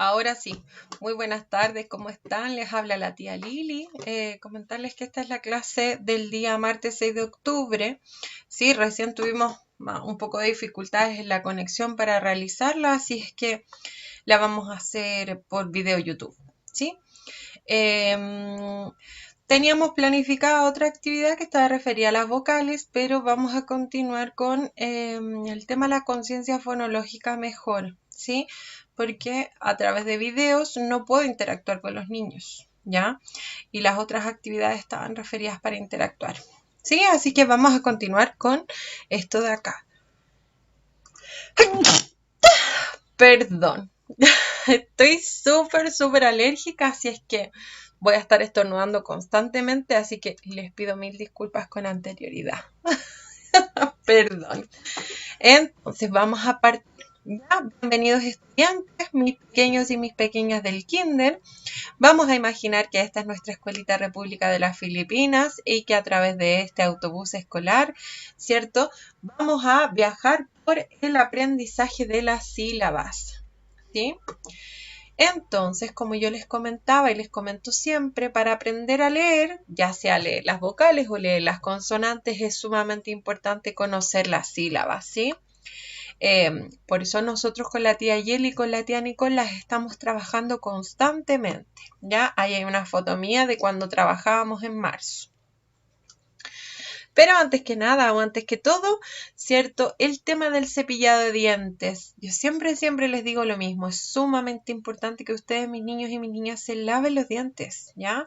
Ahora sí, muy buenas tardes, ¿cómo están? Les habla la tía Lili. Comentarles que esta es la clase del día martes 6 de octubre. Sí, recién tuvimos un poco de dificultades en la conexión para realizarla, así es que la vamos a hacer por video YouTube. ¿Sí? Teníamos planificada otra actividad que estaba referida a las vocales, pero vamos a continuar con el tema de la conciencia fonológica mejor, ¿sí? Porque a través de videos no puedo interactuar con los niños, ¿ya? Y las otras actividades estaban referidas para interactuar, ¿sí? Así que vamos a continuar con esto de acá. Perdón, estoy súper alérgica, así es que voy a estar estornudando constantemente, así que les pido mil disculpas con anterioridad. Perdón. Entonces vamos a partir. Ya, bienvenidos estudiantes, mis pequeños y mis pequeñas del kinder. Vamos a imaginar que esta es nuestra escuelita República de las Filipinas y que a través de este autobús escolar, ¿cierto? Vamos a viajar por el aprendizaje de las sílabas, ¿sí? Entonces, como yo les comentaba y les comento siempre, para aprender a leer, ya sea leer las vocales o leer las consonantes, es sumamente importante conocer las sílabas, ¿sí? Por eso nosotros con la tía Yeli y con la tía Nicole las estamos trabajando constantemente, ¿ya? Ahí hay una foto mía de cuando trabajábamos en marzo. Pero antes que nada o antes que todo, ¿cierto? El tema del cepillado de dientes. Yo siempre les digo lo mismo. Es sumamente importante que ustedes, mis niños y mis niñas, se laven los dientes, ¿ya?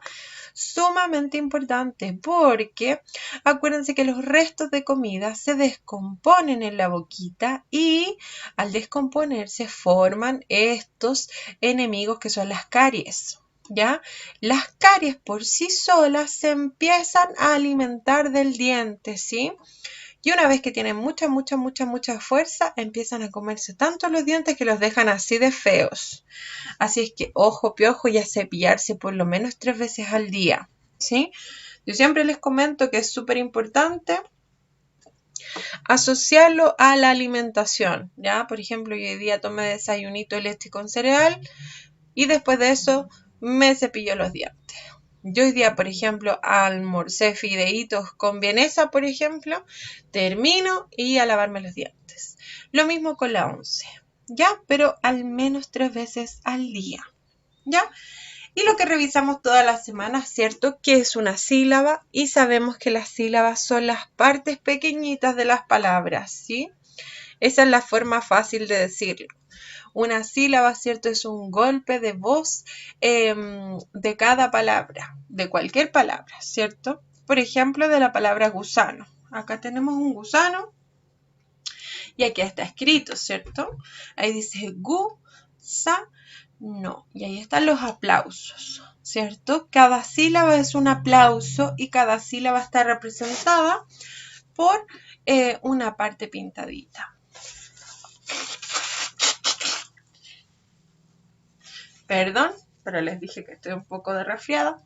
Sumamente importante porque acuérdense que los restos de comida se descomponen en la boquita y al descomponerse forman estos enemigos que son las caries. ¿Ya? Las caries por sí solas se empiezan a alimentar del diente, ¿sí? Y una vez que tienen mucha fuerza, empiezan a comerse tanto los dientes que los dejan así de feos. Así es que ojo, piojo y a cepillarse por lo menos 3 veces al día, ¿sí? Yo siempre les comento que es súper importante asociarlo a la alimentación, ¿ya? Por ejemplo, yo hoy día tomé desayunito de leche con cereal y después de eso me cepillo los dientes. Yo hoy día, por ejemplo, almorcé fideitos con vienesa, por ejemplo, termino y a lavarme los dientes. Lo mismo con la once, ¿ya? Pero al menos 3 veces al día, ¿ya? Y lo que revisamos todas las semanas, ¿cierto? Que es una sílaba y sabemos que las sílabas son las partes pequeñitas de las palabras, ¿sí? Esa es la forma fácil de decirlo. Una sílaba, ¿cierto? Es un golpe de voz de cada palabra, de cualquier palabra, ¿cierto? Por ejemplo, de la palabra gusano. Acá tenemos un gusano y aquí está escrito, ¿cierto? Ahí dice no. Y ahí están los aplausos, ¿cierto? Cada sílaba es un aplauso y cada sílaba está representada por una parte pintadita. Perdón, pero les dije que estoy un poco de resfriada.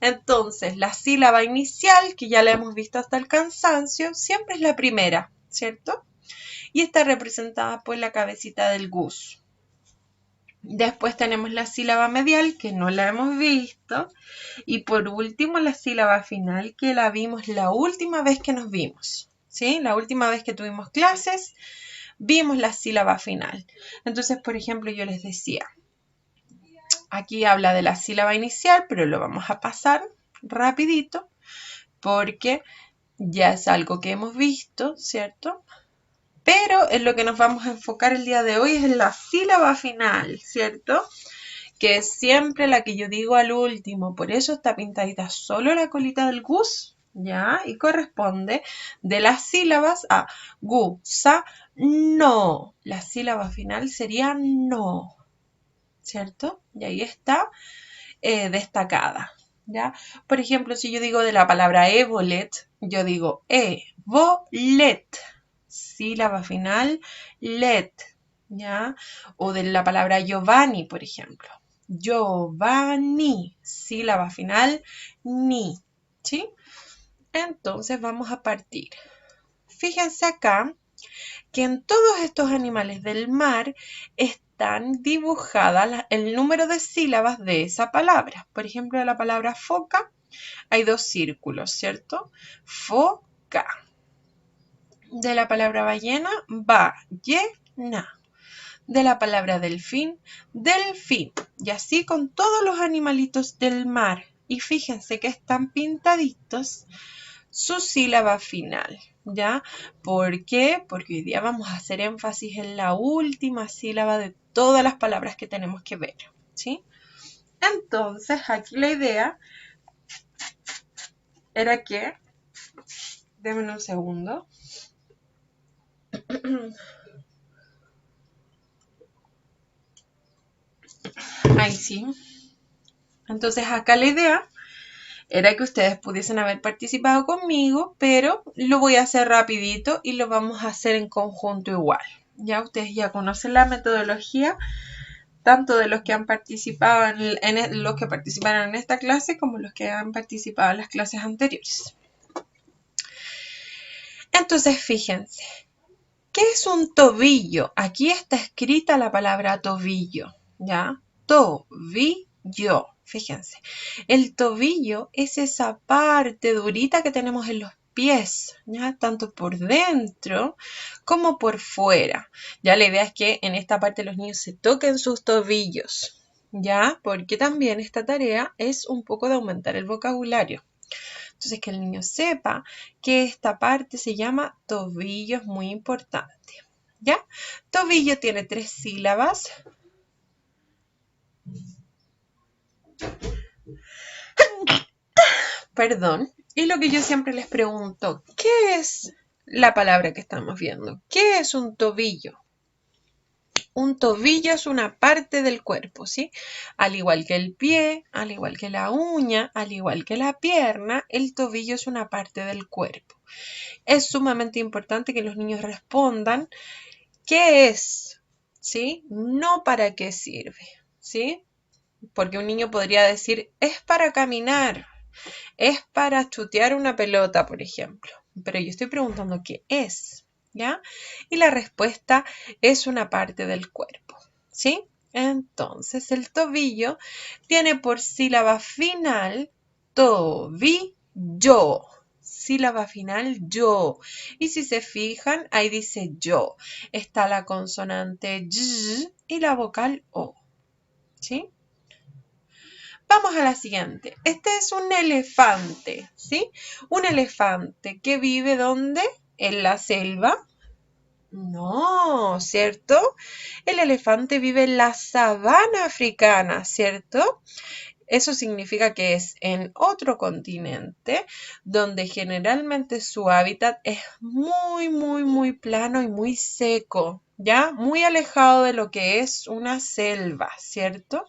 Entonces, la sílaba inicial, que ya la hemos visto hasta el cansancio, siempre es la primera, ¿cierto? Y está representada por la cabecita del gus. Después tenemos la sílaba medial, que no la hemos visto. Y por último, la sílaba final, que la vimos la última vez que nos vimos, ¿sí? La última vez que tuvimos clases, vimos la sílaba final. Entonces, por ejemplo, yo les decía, aquí habla de la sílaba inicial, pero lo vamos a pasar rapidito porque ya es algo que hemos visto, ¿cierto? Pero en lo que nos vamos a enfocar el día de hoy es en la sílaba final, ¿cierto? Que es siempre la que yo digo al último, por eso está pintadita solo la colita del gus, ¿ya? Y corresponde de las sílabas a gu, sa, no. La sílaba final sería no, ¿cierto? Y ahí está destacada, ¿ya? Por ejemplo, si yo digo de la palabra ébolet, yo digo ébolet, sílaba final, let, ¿ya? O de la palabra Giovanni, por ejemplo. Giovanni, sílaba final, ¿sí? Entonces vamos a partir. Fíjense acá que en todos estos animales del mar están dibujadas el número de sílabas de esa palabra. Por ejemplo, la palabra foca hay 2 círculos, ¿cierto? Foca. De la palabra ballena, ballena. De la palabra delfín, delfín. Y así con todos los animalitos del mar. Y fíjense que están pintaditos su sílaba final, ¿ya? ¿Por qué? Porque hoy día vamos a hacer énfasis en la última sílaba de todas las palabras que tenemos que ver, ¿sí? Entonces, aquí la idea era que, denme un segundo. Ahí sí. Entonces, acá la idea era que ustedes pudiesen haber participado conmigo, pero lo voy a hacer rapidito y lo vamos a hacer en conjunto igual. Ya ustedes ya conocen la metodología, tanto de los que han participado los que participaron en esta clase como los que han participado en las clases anteriores. Entonces, fíjense, ¿qué es un tobillo? Aquí está escrita la palabra tobillo, ¿ya? Tobillo. Fíjense, el tobillo es esa parte durita que tenemos en los pies, ¿ya? Tanto por dentro como por fuera. Ya la idea es que en esta parte los niños se toquen sus tobillos, ¿ya? Porque también esta tarea es un poco de aumentar el vocabulario. Entonces, que el niño sepa que esta parte se llama tobillo, es muy importante, ¿ya? Tobillo tiene 3 sílabas. Perdón. Y lo que yo siempre les pregunto, ¿qué es la palabra que estamos viendo? ¿Qué es un tobillo? Un tobillo es una parte del cuerpo, ¿sí? Al igual que el pie, al igual que la uña, al igual que la pierna, el tobillo es una parte del cuerpo. Es sumamente importante que los niños respondan ¿qué es? ¿Sí? No para qué sirve, ¿sí? Porque un niño podría decir es para caminar, es para chutear una pelota, por ejemplo. Pero yo estoy preguntando qué es, ¿ya? Y la respuesta es una parte del cuerpo, ¿sí? Entonces, el tobillo tiene por sílaba final tobillo. Sílaba final yo. Y si se fijan, ahí dice yo. Está la consonante y y la vocal o, ¿sí? Vamos a la siguiente. Este es un elefante, ¿sí? Un elefante que vive ¿dónde? ¿En la selva? No, ¿cierto? El elefante vive en la sabana africana, ¿cierto? Eso significa que es en otro continente donde generalmente su hábitat es muy plano y muy seco, ¿ya? Muy alejado de lo que es una selva, ¿cierto?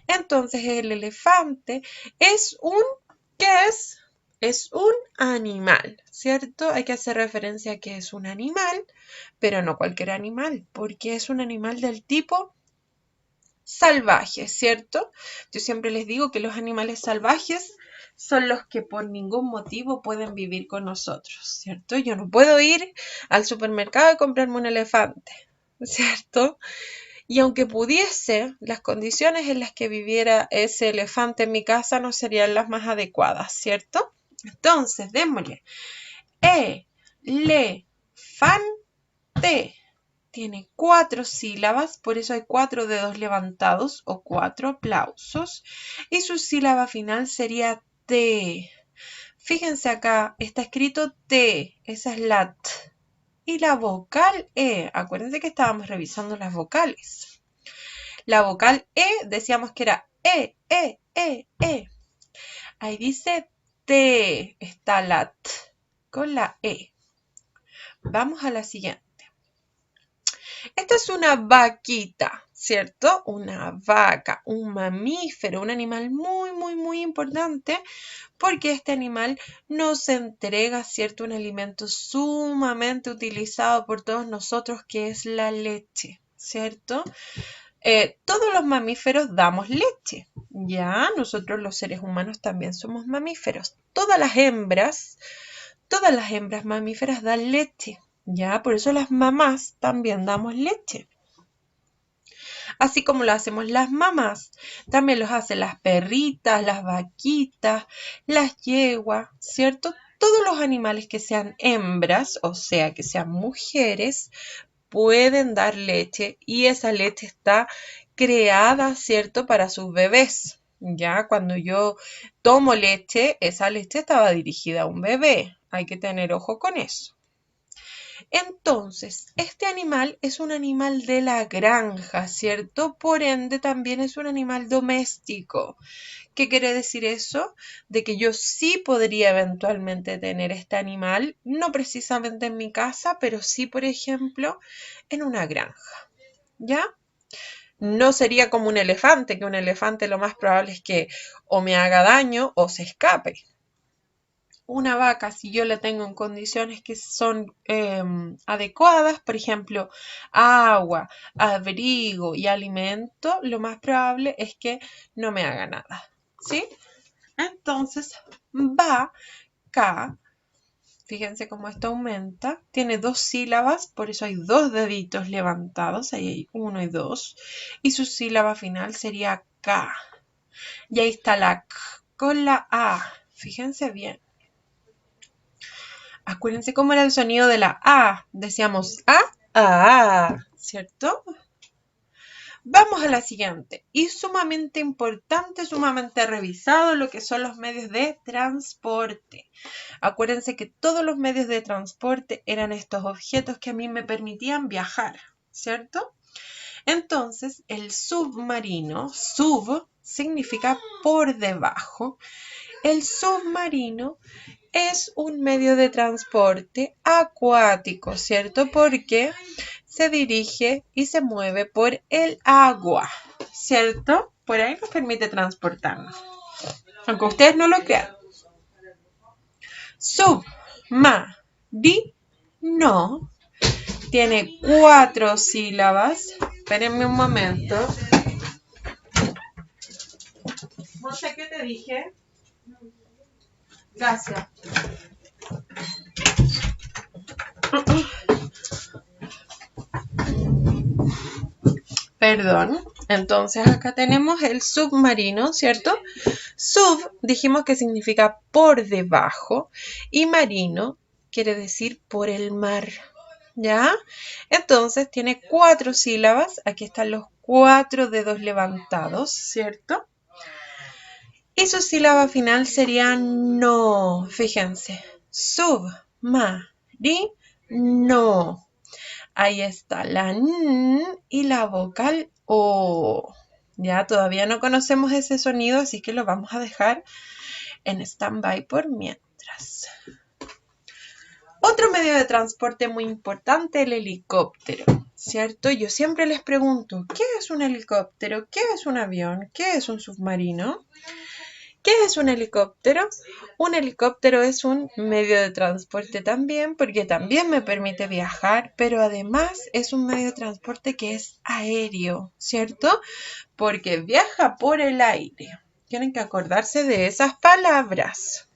Entonces el elefante es un, ¿qué es? Es un animal, ¿cierto? Hay que hacer referencia a que es un animal, pero no cualquier animal, porque es un animal del tipo salvaje, ¿cierto? Yo siempre les digo que los animales salvajes son los que por ningún motivo pueden vivir con nosotros, ¿cierto? Yo no puedo ir al supermercado y comprarme un elefante, ¿cierto? Y aunque pudiese, las condiciones en las que viviera ese elefante en mi casa no serían las más adecuadas, ¿cierto? Entonces, démosle. Elefante. Tiene 4 sílabas, por eso hay 4 dedos levantados o 4 aplausos. Y su sílaba final sería T. Fíjense acá, está escrito T, esa es la T. Y la vocal E, acuérdense que estábamos revisando las vocales. La vocal E decíamos que era E. Ahí dice T, está la T con la E. Vamos a la siguiente. Esta es una vaquita, ¿cierto? Una vaca, un mamífero, un animal muy importante porque este animal nos entrega, ¿cierto? Un alimento sumamente utilizado por todos nosotros que es la leche, ¿cierto? Todos los mamíferos damos leche, ¿ya? Nosotros los seres humanos también somos mamíferos. Todas las hembras mamíferas dan leche, ¿Ya? Por eso las mamás también damos leche. Así como lo hacemos las mamás, también los hacen las perritas, las vaquitas, las yeguas, ¿cierto? Todos los animales que sean hembras, o sea, que sean mujeres, pueden dar leche y esa leche está creada, ¿cierto?, para sus bebés. Ya cuando yo tomo leche, esa leche estaba dirigida a un bebé. Hay que tener ojo con eso. Entonces, este animal es un animal de la granja, ¿cierto? Por ende, también es un animal doméstico. ¿Qué quiere decir eso? De que yo sí podría eventualmente tener este animal, no precisamente en mi casa, pero sí, por ejemplo, en una granja. ¿Ya? No sería como un elefante, que un elefante lo más probable es que o me haga daño o se escape. Una vaca, si yo la tengo en condiciones que son adecuadas, por ejemplo, agua, abrigo y alimento, lo más probable es que no me haga nada, ¿sí? Entonces, vaca, fíjense cómo esto aumenta, tiene 2 sílabas, por eso hay 2 deditos levantados, ahí hay 1 y 2, y su sílaba final sería K. Y ahí está la K con la A, fíjense bien. Acuérdense cómo era el sonido de la A. Decíamos A, ¿cierto? Vamos a la siguiente. Y sumamente importante, sumamente revisado lo que son los medios de transporte. Acuérdense que todos los medios de transporte eran estos objetos que a mí me permitían viajar, ¿cierto? Entonces, el submarino, sub significa por debajo. El submarino es un medio de transporte acuático, ¿cierto? Porque se dirige y se mueve por el agua, ¿cierto? Por ahí nos permite transportarnos. Aunque ustedes no lo crean. Submarino tiene 4 sílabas. Espérenme un momento. No sé qué te dije. Gracias. Perdón. Entonces acá tenemos el submarino, ¿cierto? Sub dijimos que significa por debajo y marino quiere decir por el mar, ¿ya? Entonces tiene 4 sílabas. Aquí están los 4 dedos levantados, ¿cierto? Y su sílaba final sería no. Fíjense. Submarino. Ahí está la N y la vocal O. Ya todavía no conocemos ese sonido, así que lo vamos a dejar en stand-by por mientras. Otro medio de transporte muy importante, el helicóptero, ¿cierto? Yo siempre les pregunto, ¿qué es un helicóptero? ¿Qué es un avión? ¿Qué es un submarino? ¿Qué es un helicóptero? Un helicóptero es un medio de transporte también, porque también me permite viajar, pero además es un medio de transporte que es aéreo, ¿cierto? Porque viaja por el aire. Tienen que acordarse de esas palabras.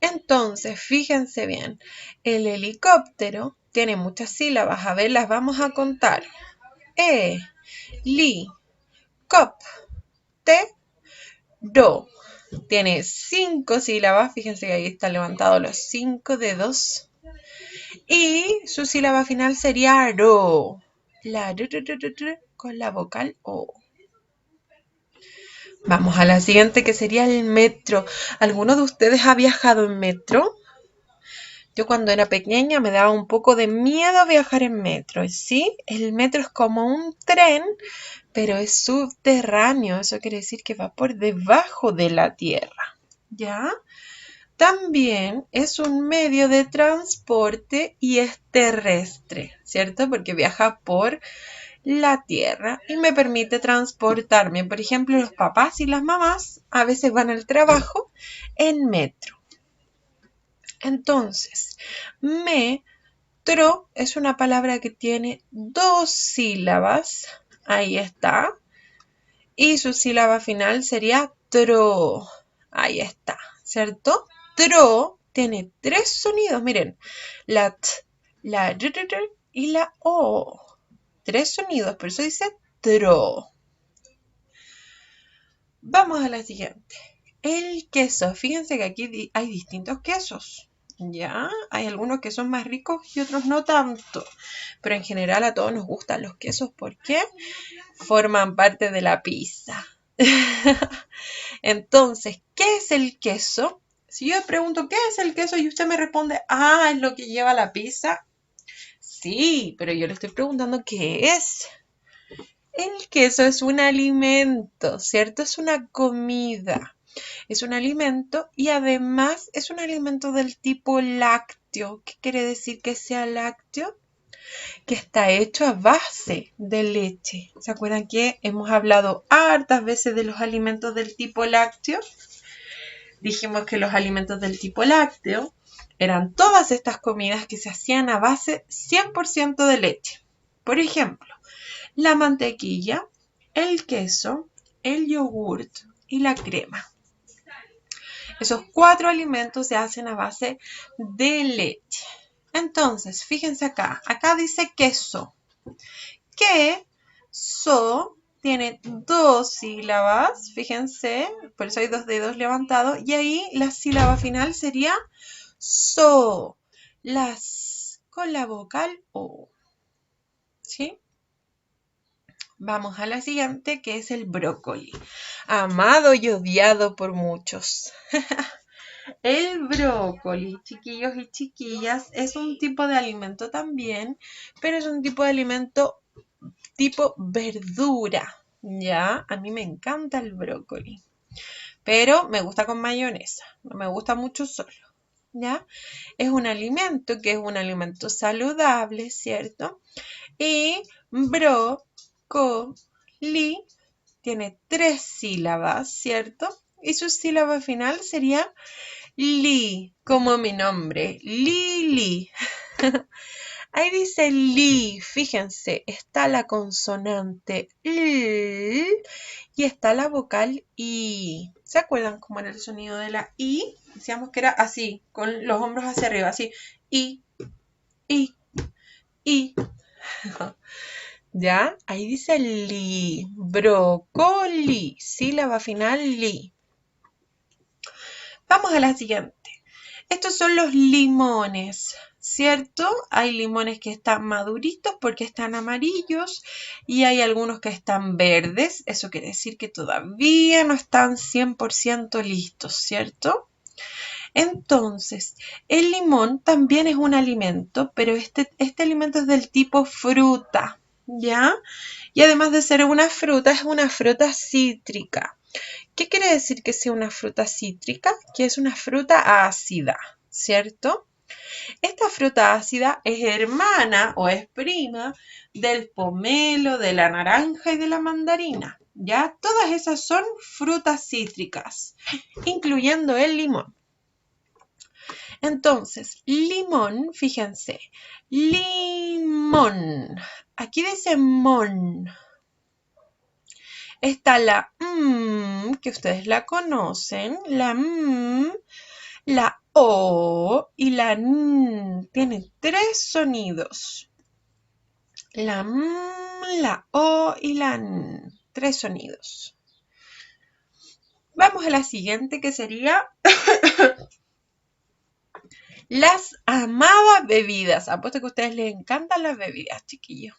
Entonces, fíjense bien, el helicóptero tiene muchas sílabas. A ver, las vamos a contar. Do. Tiene 5 sílabas. Fíjense que ahí están levantados los 5 dedos. Y su sílaba final sería ro. La con la vocal O. Vamos a la siguiente, que sería el metro. ¿Alguno de ustedes ha viajado en metro? Yo cuando era pequeña me daba un poco de miedo viajar en metro, ¿sí? El metro es como un tren, pero es subterráneo. Eso quiere decir que va por debajo de la tierra, ¿ya? También es un medio de transporte y es terrestre, ¿cierto? Porque viaja por la tierra y me permite transportarme. Por ejemplo, los papás y las mamás a veces van al trabajo en metro. Entonces, metro es una palabra que tiene 2 sílabas. Ahí está. Y su sílaba final sería tro. Ahí está, ¿cierto? Tro tiene 3 sonidos, miren, la T, la R y la O. 3 sonidos, por eso dice tro. Vamos a la siguiente. El queso. Fíjense que aquí hay distintos quesos. Ya, hay algunos que son más ricos y otros no tanto. Pero en general a todos nos gustan los quesos porque forman parte de la pizza. Entonces, ¿qué es el queso? Si yo pregunto ¿qué es el queso? Y usted me responde, es lo que lleva la pizza. Sí, pero yo le estoy preguntando ¿qué es? El queso es un alimento, ¿cierto? Es una comida. Es un alimento y además es un alimento del tipo lácteo. ¿Qué quiere decir que sea lácteo? Que está hecho a base de leche. ¿Se acuerdan que hemos hablado hartas veces de los alimentos del tipo lácteo? Dijimos que los alimentos del tipo lácteo eran todas estas comidas que se hacían a base 100% de leche. Por ejemplo, la mantequilla, el queso, el yogurt y la crema. Esos 4 alimentos se hacen a base de leche. Entonces, fíjense acá. Acá dice queso. Queso tiene 2 sílabas. Fíjense, por eso hay 2 dedos levantados. Y ahí la sílaba final sería so. Con la vocal O. ¿Sí? Vamos a la siguiente, que es el brócoli. Amado y odiado por muchos. El brócoli, chiquillos y chiquillas, es un tipo de alimento también, pero es un tipo de alimento tipo verdura, ¿ya? A mí me encanta el brócoli, pero me gusta con mayonesa, no me gusta mucho solo, ¿ya? Es un alimento que es un alimento saludable, ¿cierto? Y brócoli tiene 3 sílabas, ¿cierto? Y su sílaba final sería li, como mi nombre, Lili. Ahí dice li, fíjense, está la consonante l y está la vocal i. ¿Se acuerdan cómo era el sonido de la i? Decíamos que era así, con los hombros hacia arriba, así, i, i, i. ¿Ya? Ahí dice li, brócoli, sílaba final li. Vamos a la siguiente. Estos son los limones, ¿cierto? Hay limones que están maduritos porque están amarillos y hay algunos que están verdes. Eso quiere decir que todavía no están 100% listos, ¿cierto? Entonces, el limón también es un alimento, pero este alimento es del tipo fruta, ¿ya? Y además de ser una fruta, es una fruta cítrica. ¿Qué quiere decir que sea una fruta cítrica? Que es una fruta ácida, ¿cierto? Esta fruta ácida es hermana o es prima del pomelo, de la naranja y de la mandarina. ¿Ya? Todas esas son frutas cítricas, incluyendo el limón. Entonces, limón, fíjense, limón. Aquí dice mon. Está la que ustedes la conocen, la O y la N. Tiene 3 sonidos. La la O y la N. 3 sonidos. Vamos a la siguiente que sería las amadas bebidas. Apuesto que a ustedes les encantan las bebidas, chiquillos.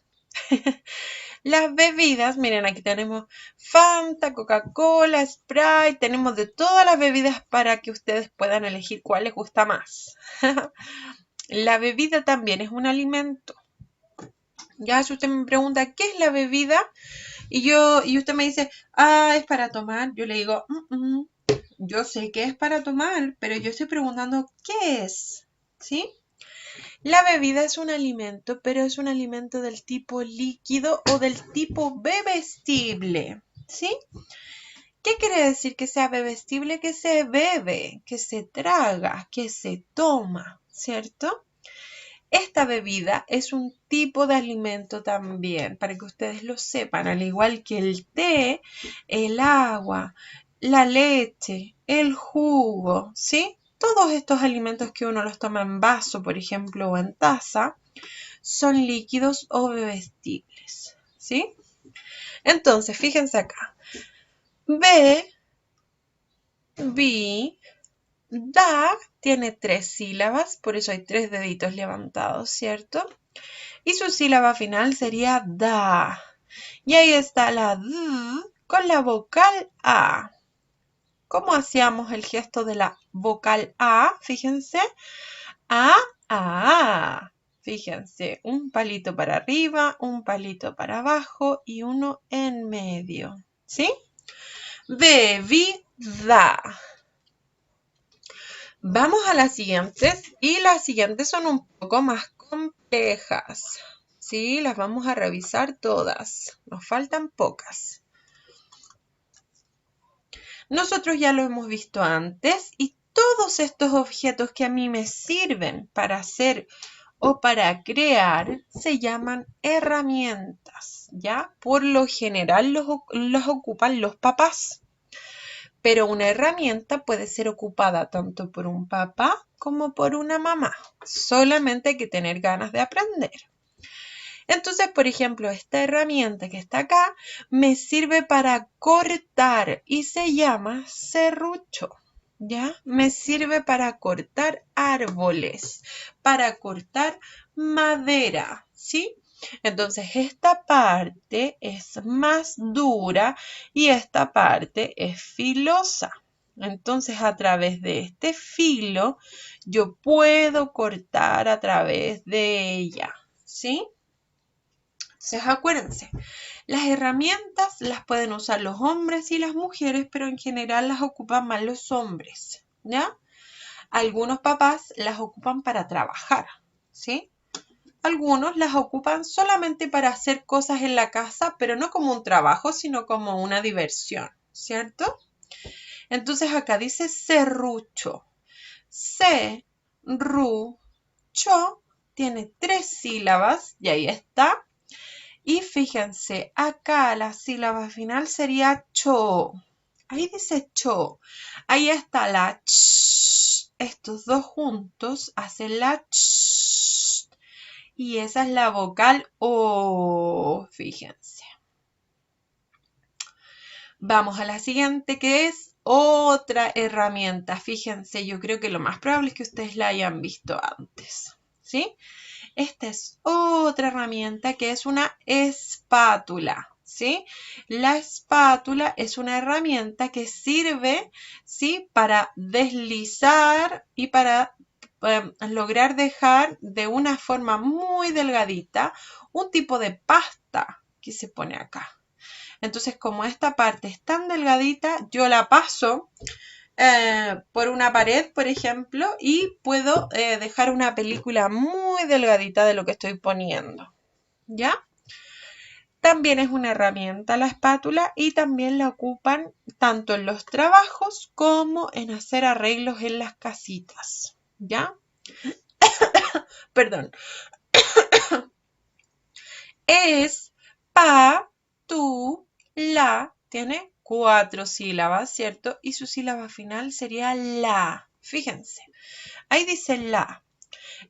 Las bebidas, miren, aquí tenemos Fanta, Coca-Cola, Sprite, tenemos de todas las bebidas para que ustedes puedan elegir cuál les gusta más. La bebida también es un alimento. Ya, si usted me pregunta, ¿qué es la bebida? Y usted me dice, es para tomar. Yo le digo, yo sé que es para tomar, pero yo estoy preguntando, ¿qué es? ¿Sí? La bebida es un alimento, pero es un alimento del tipo líquido o del tipo bebestible, ¿sí? ¿Qué quiere decir que sea bebestible? Que se bebe, que se traga, que se toma, ¿cierto? Esta bebida es un tipo de alimento también, para que ustedes lo sepan, al igual que el té, el agua, la leche, el jugo, ¿sí? todos estos alimentos que uno los toma en vaso, por ejemplo, o en taza, son líquidos o bebestibles, ¿sí? Entonces, fíjense acá. Be, bi, da tiene 3 sílabas, por eso hay 3 deditos levantados, ¿cierto? Y su sílaba final sería da. Y ahí está la d con la vocal A. ¿Cómo hacíamos el gesto de la vocal A? Fíjense. A. Fíjense, un palito para arriba, un palito para abajo y uno en medio. ¿Sí? Bebida. Vamos a las siguientes y las siguientes son un poco más complejas. Sí, las vamos a revisar todas. Nos faltan pocas. Nosotros ya lo hemos visto antes y todos estos objetos que a mí me sirven para hacer o para crear se llaman herramientas, ¿ya? Por lo general los ocupan los papás. Pero una herramienta puede ser ocupada tanto por un papá como por una mamá. Solamente hay que tener ganas de aprender. Entonces, por ejemplo, esta herramienta que está acá me sirve para cortar y se llama serrucho. ¿Ya? Me sirve para cortar árboles, para cortar madera, ¿sí? Entonces, esta parte es más dura y esta parte es filosa. Entonces, a través de este filo, yo puedo cortar a través de ella, ¿sí? Entonces, acuérdense, las herramientas las pueden usar los hombres y las mujeres, pero en general las ocupan más los hombres, ¿ya? Algunos papás las ocupan para trabajar, ¿sí? Algunos las ocupan solamente para hacer cosas en la casa, pero no como un trabajo, sino como una diversión, ¿cierto? Entonces acá dice serrucho. Serrucho tiene 3 sílabas y ahí está. Y fíjense, acá la sílaba final sería cho. Ahí dice cho. Ahí está la ch. Estos dos juntos hacen la ch. Y esa es la vocal O. Fíjense. Vamos a la siguiente, que es otra herramienta. Fíjense, yo creo que lo más probable es que ustedes la hayan visto antes, ¿sí? Esta es otra herramienta que es una espátula, ¿sí? La espátula es una herramienta que sirve, ¿sí? Para deslizar y para lograr dejar de una forma muy delgadita un tipo de pasta que se pone acá. Entonces, como esta parte es tan delgadita, yo la paso por una pared, por ejemplo, y puedo dejar una película muy delgadita de lo que estoy poniendo, ¿ya? También es una herramienta la espátula y también la ocupan tanto en los trabajos como en hacer arreglos en las casitas, ¿ya? Perdón. Es, pa, tu, la, tiene 4 sílabas, ¿cierto? Y su sílaba final sería la. Fíjense, ahí dice la.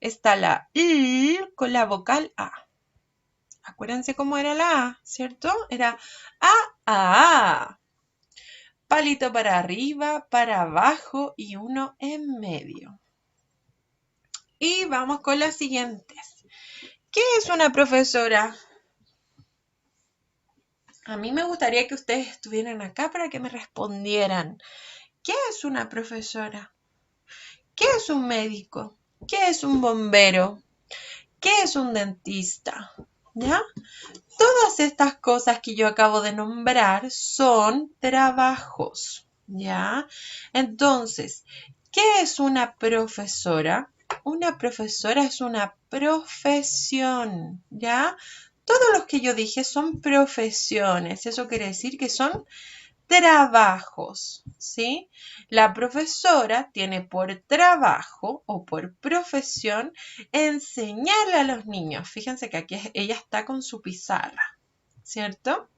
Está la L con la vocal A. Acuérdense cómo era la A, ¿cierto? Era A. Palito para arriba, para abajo y uno en medio. Y vamos con las siguientes. ¿Qué es una profesora? A mí me gustaría que ustedes estuvieran acá para que me respondieran. ¿Qué es una profesora? ¿Qué es un médico? ¿Qué es un bombero? ¿Qué es un dentista? ¿Ya? Todas estas cosas que yo acabo de nombrar son trabajos, ¿ya? Entonces, ¿qué es una profesora? Una profesora es una profesión, ¿ya? Todos los que yo dije son profesiones. Eso quiere decir que son trabajos, ¿sí? La profesora tiene por trabajo o por profesión enseñarle a los niños. Fíjense que aquí ella está con su pizarra, ¿cierto?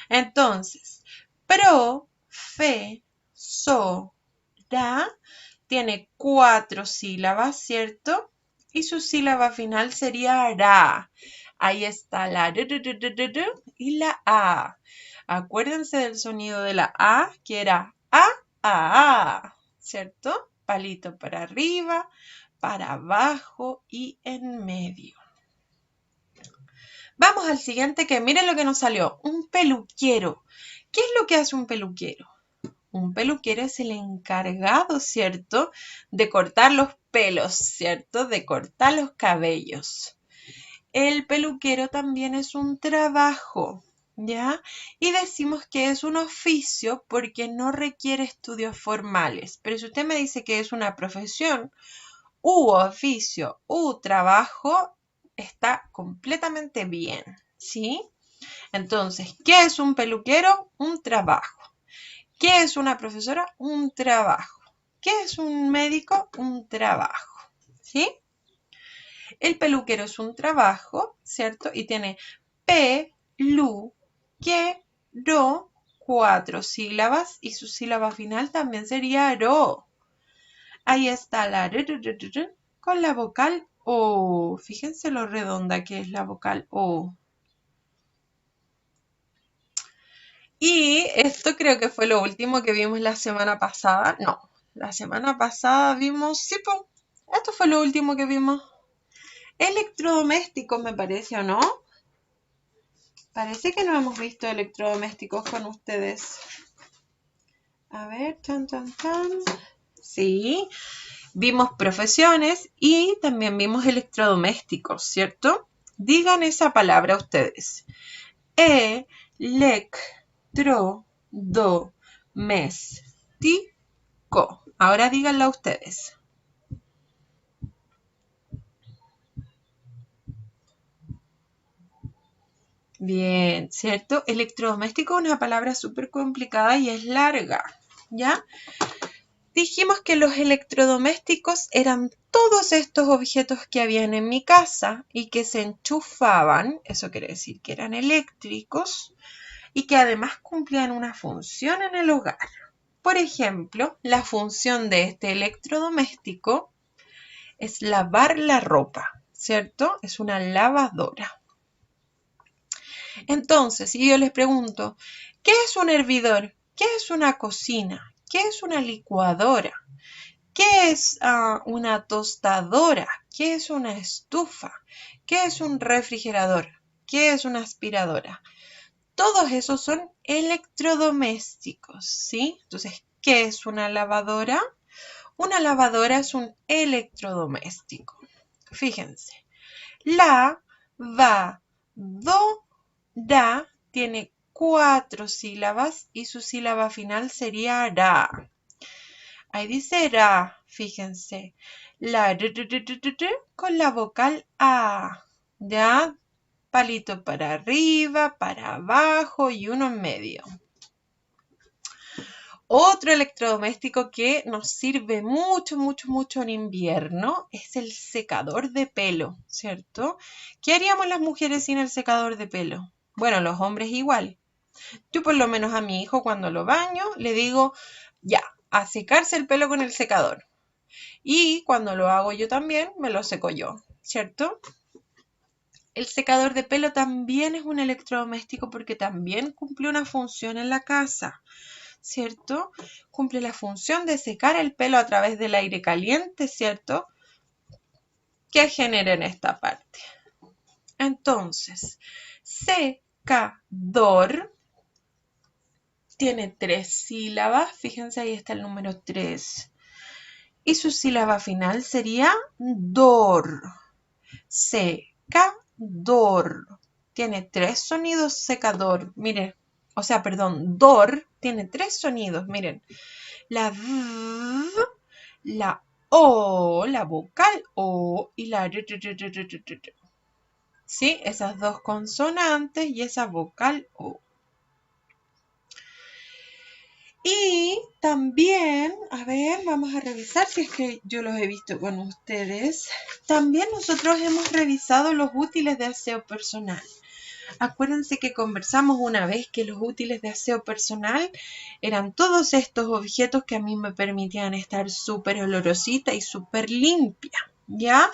Entonces, profesora tiene 4 sílabas, ¿cierto? Y su sílaba final sería ra. Ahí está la r, y la a. Acuérdense del sonido de la a, que era a, ¿cierto? Palito para arriba, para abajo y en medio. Vamos al siguiente, que miren lo que nos salió. Un peluquero. ¿Qué es lo que hace un peluquero? Un peluquero es el encargado, ¿cierto? De cortar los pelos, ¿cierto? De cortar los cabellos. El peluquero también es un trabajo, ¿ya? Y decimos que es un oficio porque no requiere estudios formales. Pero si usted me dice que es una profesión, u oficio, u trabajo, está completamente bien, ¿sí? Entonces, ¿qué es un peluquero? Un trabajo. ¿Qué es una profesora? Un trabajo. ¿Qué es un médico? Un trabajo, ¿sí? El peluquero es un trabajo, ¿cierto? Y tiene peluquero, 4 sílabas y su sílaba final también sería ro. Ahí está la r con la vocal o. Fíjense lo redonda que es la vocal o. Y esto creo que fue lo último que vimos la semana pasada. No, la semana pasada vimos, sí, pues, esto fue lo último que vimos. Electrodomésticos, me parece, ¿o no? Parece que no hemos visto electrodomésticos con ustedes. A ver, tan. Sí, vimos profesiones y también vimos electrodomésticos, ¿cierto? Digan esa palabra ustedes. Electrodoméstico. Ahora díganla ustedes. Bien, ¿cierto? Electrodoméstico es una palabra súper complicada y es larga, ¿ya? Dijimos que los electrodomésticos eran todos estos objetos que habían en mi casa y que se enchufaban, eso quiere decir que eran eléctricos y que además cumplían una función en el hogar. Por ejemplo, la función de este electrodoméstico es lavar la ropa, ¿cierto? Es una lavadora. Entonces, si yo les pregunto, ¿qué es un hervidor? ¿Qué es una cocina? ¿Qué es una licuadora? ¿Qué es una tostadora? ¿Qué es una estufa? ¿Qué es un refrigerador? ¿Qué es una aspiradora? Todos esos son electrodomésticos, ¿sí? Entonces, ¿qué es una lavadora? Una lavadora es un electrodoméstico. Fíjense, lavadora tiene 4 sílabas y su sílaba final sería ra. Ahí dice ra, fíjense. La r con la vocal a. ¿Ya? Palito para arriba, para abajo y uno en medio. Otro electrodoméstico que nos sirve mucho en invierno es el secador de pelo, ¿cierto? ¿Qué haríamos las mujeres sin el secador de pelo? Bueno, los hombres igual. Yo por lo menos a mi hijo cuando lo baño le digo, ya, a secarse el pelo con el secador. Y cuando lo hago yo también, me lo seco yo, ¿cierto? El secador de pelo también es un electrodoméstico porque también cumple una función en la casa, ¿cierto? Cumple la función de secar el pelo a través del aire caliente, ¿cierto? Que genera en esta parte. Entonces, secador tiene 3 sílabas. Fíjense, ahí está el número 3. Y su sílaba final sería dor. Secador. Tiene 3 sonidos secador. Miren, dor tiene 3 sonidos. Miren, la v, la o, la vocal o y la r. ¿Sí? Esas 2 consonantes y esa vocal o. Y también, a ver, vamos a revisar si es que yo los he visto con ustedes. También nosotros hemos revisado los útiles de aseo personal. Acuérdense que conversamos una vez que los útiles de aseo personal eran todos estos objetos que a mí me permitían estar súper olorosita y súper limpia, ¿ya?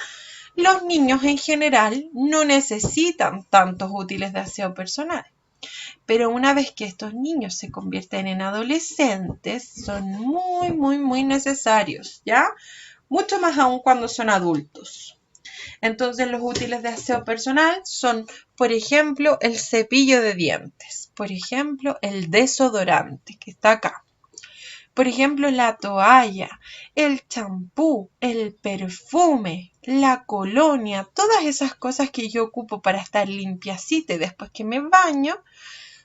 Los niños en general no necesitan tantos útiles de aseo personal, pero una vez que estos niños se convierten en adolescentes, son muy necesarios, ¿ya? Mucho más aún cuando son adultos. Entonces los útiles de aseo personal son, por ejemplo, el cepillo de dientes, por ejemplo, el desodorante que está acá, por ejemplo, la toalla, el champú, el perfume, la colonia, todas esas cosas que yo ocupo para estar limpiacita y después que me baño,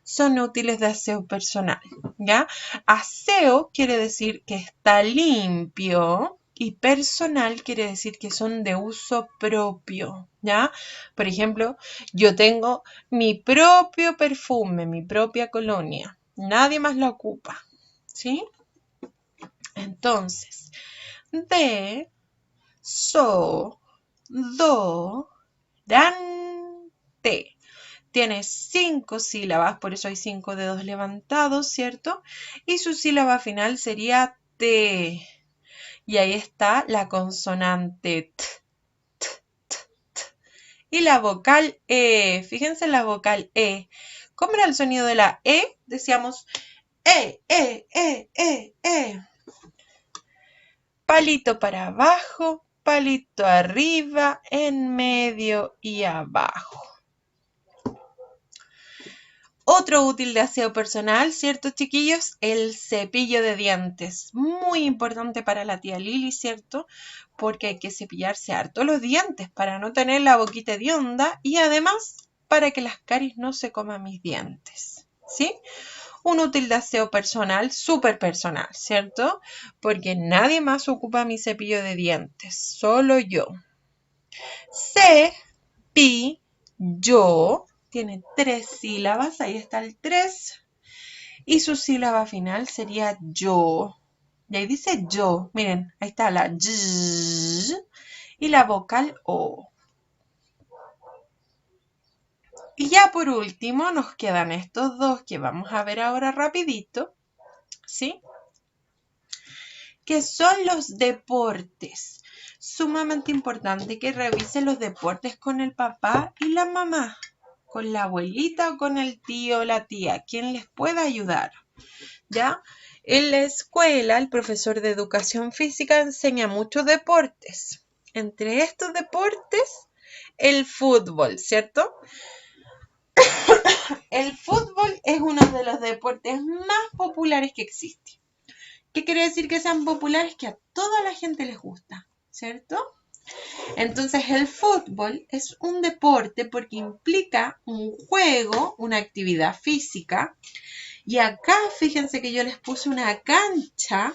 son útiles de aseo personal, ¿ya? Aseo quiere decir que está limpio y personal quiere decir que son de uso propio, ¿ya? Por ejemplo, yo tengo mi propio perfume, mi propia colonia. Nadie más la ocupa, ¿sí? Entonces, desodorante. Tiene 5 sílabas, por eso hay 5 dedos levantados, ¿cierto? Y su sílaba final sería T. Y ahí está la consonante T, T, T, T. Y la vocal E. Fíjense en la vocal E. ¿Cómo era el sonido de la E? Decíamos E. Palito para abajo, palito arriba, en medio y abajo. Otro útil de aseo personal, ¿cierto, chiquillos? El cepillo de dientes. Muy importante para la tía Lili, ¿cierto? Porque hay que cepillarse harto los dientes para no tener la boquita hedionda y además para que las caries no se coman mis dientes, ¿sí? Un útil de aseo personal, súper personal, ¿cierto? Porque nadie más ocupa mi cepillo de dientes, solo yo. Cepillo. Tiene 3 sílabas, ahí está el 3. Y su sílaba final sería yo. Y ahí dice yo. Miren, ahí está la y y la vocal o. Y ya por último nos quedan estos dos que vamos a ver ahora rapidito, ¿sí? Que son los deportes. Sumamente importante que revisen los deportes con el papá y la mamá, con la abuelita o con el tío o la tía, quien les pueda ayudar, ¿ya? En la escuela, el profesor de educación física enseña muchos deportes. Entre estos deportes, el fútbol, ¿cierto? El fútbol es uno de los deportes más populares que existe. ¿Qué quiere decir que sean populares? Que a toda la gente les gusta, ¿cierto? Entonces el fútbol es un deporte porque implica un juego, una actividad física. Y acá fíjense que yo les puse una cancha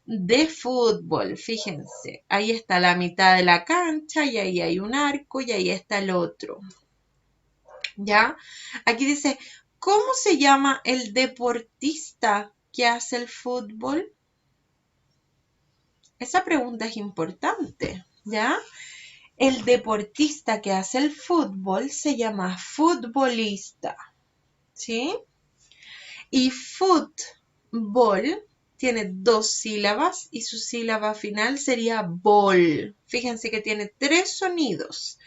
de fútbol. Fíjense, ahí está la mitad de la cancha y ahí hay un arco y ahí está el otro. ¿Ya? Aquí dice, ¿cómo se llama el deportista que hace el fútbol? Esa pregunta es importante, ¿ya? El deportista que hace el fútbol se llama futbolista, ¿sí? Y fútbol tiene 2 sílabas y su sílaba final sería bol. Fíjense que tiene 3 sonidos.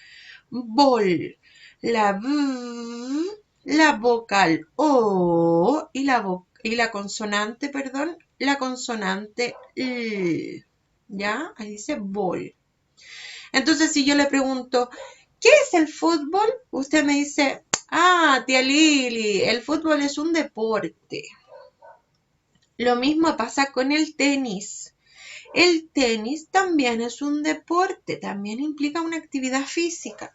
Bol, la b, la vocal o y la consonante, perdón, la consonante l. ¿Ya? Ahí dice bol. Entonces, si yo le pregunto, ¿qué es el fútbol? Usted me dice, ah, tía Lili, el fútbol es un deporte. Lo mismo pasa con el tenis. El tenis también es un deporte, también implica una actividad física.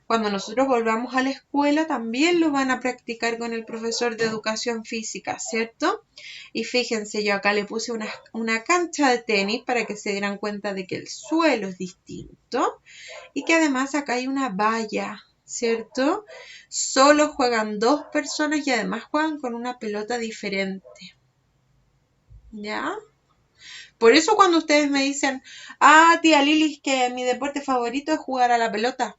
Cuando nosotros volvamos a la escuela también lo van a practicar con el profesor de educación física, ¿cierto? Y fíjense, yo acá le puse una cancha de tenis para que se dieran cuenta de que el suelo es distinto y que además acá hay una valla, ¿cierto? Solo juegan 2 personas y además juegan con una pelota diferente, ¿ya? Por eso cuando ustedes me dicen, ah, tía Lili, que mi deporte favorito es jugar a la pelota.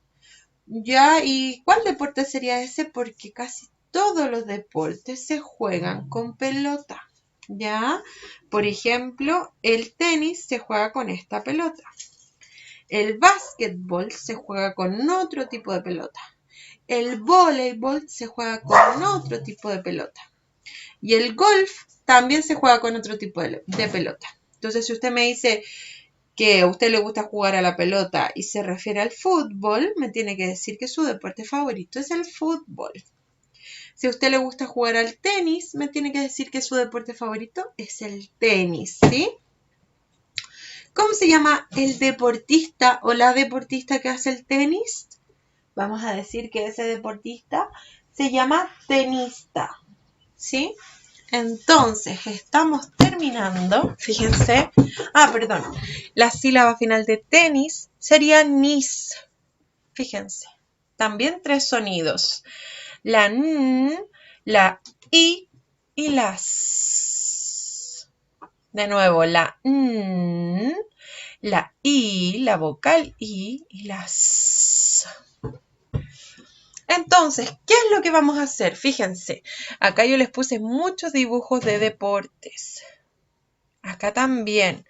Ya, ¿y cuál deporte sería ese? Porque casi todos los deportes se juegan con pelota. ¿Ya? Por ejemplo, el tenis se juega con esta pelota. El básquetbol se juega con otro tipo de pelota. El voleibol se juega con otro tipo de pelota. Y el golf también se juega con otro tipo de pelota. Entonces, si usted me dice que a usted le gusta jugar a la pelota y se refiere al fútbol, me tiene que decir que su deporte favorito es el fútbol. Si a usted le gusta jugar al tenis, me tiene que decir que su deporte favorito es el tenis, ¿sí? ¿Cómo se llama el deportista o la deportista que hace el tenis? Vamos a decir que ese deportista se llama tenista, ¿sí? Entonces, estamos terminando, fíjense, perdón, la sílaba final de tenis sería nis, fíjense, también 3 sonidos, la n, la i y la s. De nuevo, la n, la i, la vocal i y la s. Entonces, ¿qué es lo que vamos a hacer? Fíjense, acá yo les puse muchos dibujos de deportes. Acá también.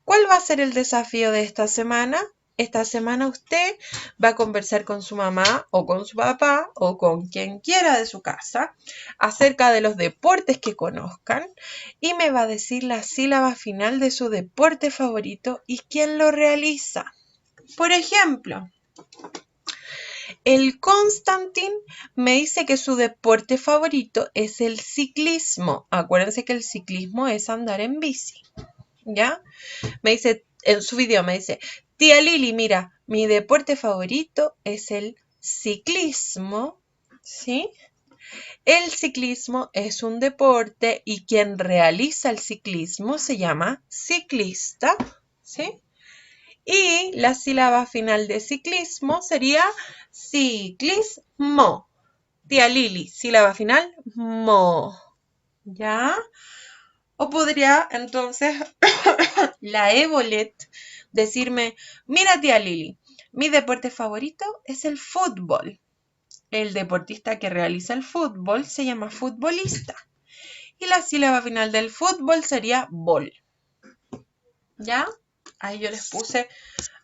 ¿Cuál va a ser el desafío de esta semana? Esta semana usted va a conversar con su mamá o con su papá o con quien quiera de su casa acerca de los deportes que conozcan y me va a decir la sílaba final de su deporte favorito y quién lo realiza. Por ejemplo, el Constantin me dice que su deporte favorito es el ciclismo. Acuérdense que el ciclismo es andar en bici, ¿ya? Me dice, en su video me dice, tía Lili, mira, mi deporte favorito es el ciclismo, ¿sí? El ciclismo es un deporte y quien realiza el ciclismo se llama ciclista, ¿sí? Y la sílaba final de ciclismo sería ciclismo. Tía Lili, sílaba final, mo. ¿Ya? O podría entonces la Evolet decirme, mira tía Lili, mi deporte favorito es el fútbol. El deportista que realiza el fútbol se llama futbolista. Y la sílaba final del fútbol sería bol. ¿Ya? Ahí yo les puse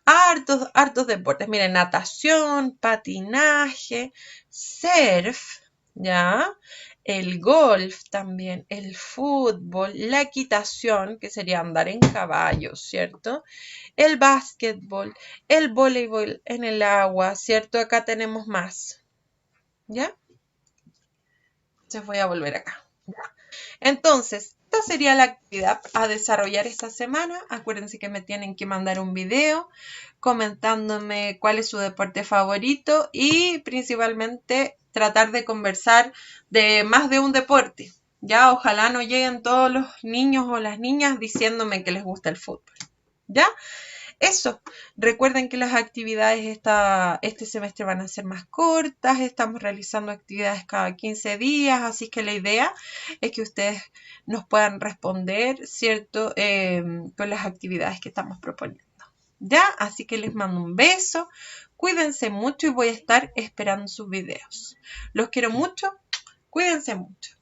hartos deportes. Miren, natación, patinaje, surf, ¿ya? El golf también, el fútbol, la equitación, que sería andar en caballos, ¿cierto? El básquetbol, el voleibol en el agua, ¿cierto? Acá tenemos más, ¿ya? Entonces voy a volver acá. Entonces, esta sería la actividad a desarrollar esta semana. Acuérdense que me tienen que mandar un video comentándome cuál es su deporte favorito y principalmente tratar de conversar de más de un deporte. Ya, ojalá no lleguen todos los niños o las niñas diciéndome que les gusta el fútbol. ¿Ya? Eso, recuerden que las actividades este semestre van a ser más cortas, estamos realizando actividades cada 15 días, así que la idea es que ustedes nos puedan responder, ¿cierto? Con las actividades que estamos proponiendo. ¿Ya? Así que les mando un beso, cuídense mucho y voy a estar esperando sus videos. Los quiero mucho, cuídense mucho.